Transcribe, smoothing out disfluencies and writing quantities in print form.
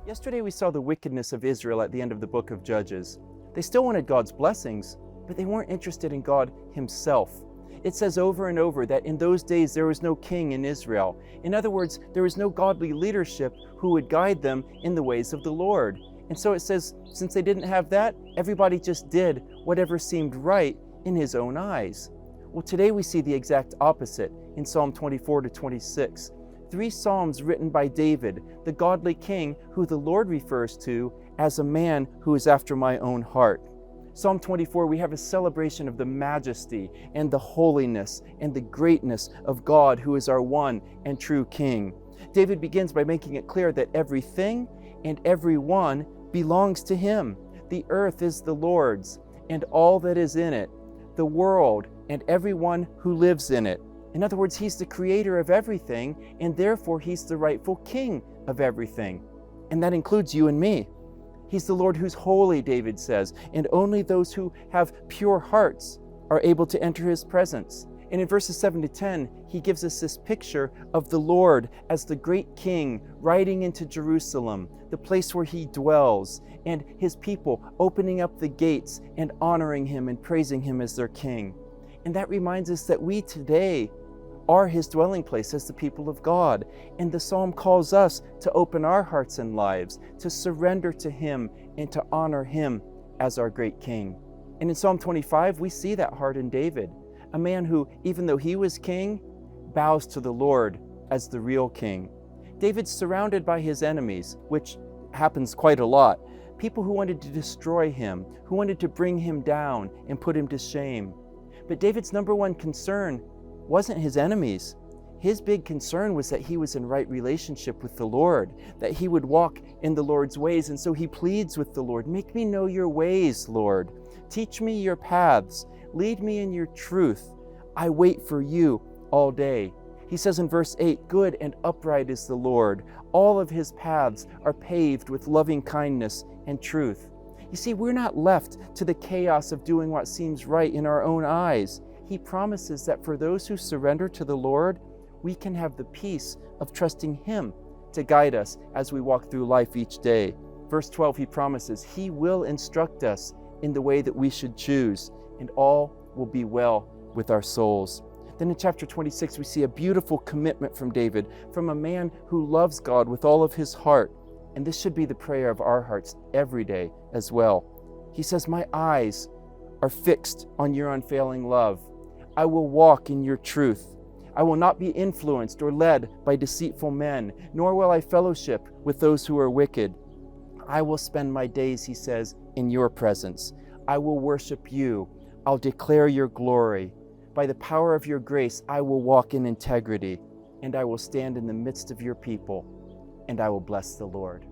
Yesterday we saw the wickedness of Israel at the end of the book of Judges. They still wanted God's blessings, but they weren't interested in God himself. It says over and over that in those days there was no king in Israel. In other words, there was no godly leadership who would guide them in the ways of the Lord. And so it says, since they didn't have that, everybody just did whatever seemed right in his own eyes. Well, today we see the exact opposite in Psalm 24 to 26. 3 Psalms written by David, the godly king who the Lord refers to as a man who is after my own heart. Psalm 24, we have a celebration of the majesty and the holiness and the greatness of God, who is our one and true King. David begins by making it clear that everything and everyone belongs to him. The earth is the Lord's, and all that is in it, the world and everyone who lives in it. In other words, he's the creator of everything, and therefore he's the rightful king of everything. And that includes you and me. He's the Lord who's holy, David says, and only those who have pure hearts are able to enter his presence. And in verses 7 to 10, he gives us this picture of the Lord as the great king riding into Jerusalem, the place where he dwells, and his people opening up the gates and honoring him and praising him as their king. And that reminds us that we today are his dwelling place as the people of God. And the psalm calls us to open our hearts and lives, to surrender to him and to honor him as our great king. And in Psalm 25, we see that heart in David, a man who, even though he was king, bows to the Lord as the real king. David's surrounded by his enemies, which happens quite a lot. People who wanted to destroy him, who wanted to bring him down and put him to shame. But David's number one concern wasn't his enemies. His big concern was that he was in right relationship with the Lord, that he would walk in the Lord's ways. And so he pleads with the Lord, make me know your ways, Lord. Teach me your paths. Lead me in your truth. I wait for you all day. He says in verse 8, good and upright is the Lord. All of his paths are paved with loving kindness and truth. You see, we're not left to the chaos of doing what seems right in our own eyes. He promises that for those who surrender to the Lord, we can have the peace of trusting him to guide us as we walk through life each day. Verse 12, he promises he will instruct us in the way that we should choose, and all will be well with our souls. Then in chapter 26, we see a beautiful commitment from David, from a man who loves God with all of his heart. And this should be the prayer of our hearts every day as well. He says, my eyes are fixed on your unfailing love. I will walk in your truth. I will not be influenced or led by deceitful men, nor will I fellowship with those who are wicked. I will spend my days, he says, in your presence. I will worship you. I'll declare your glory. By the power of your grace, I will walk in integrity, and I will stand in the midst of your people, and I will bless the Lord.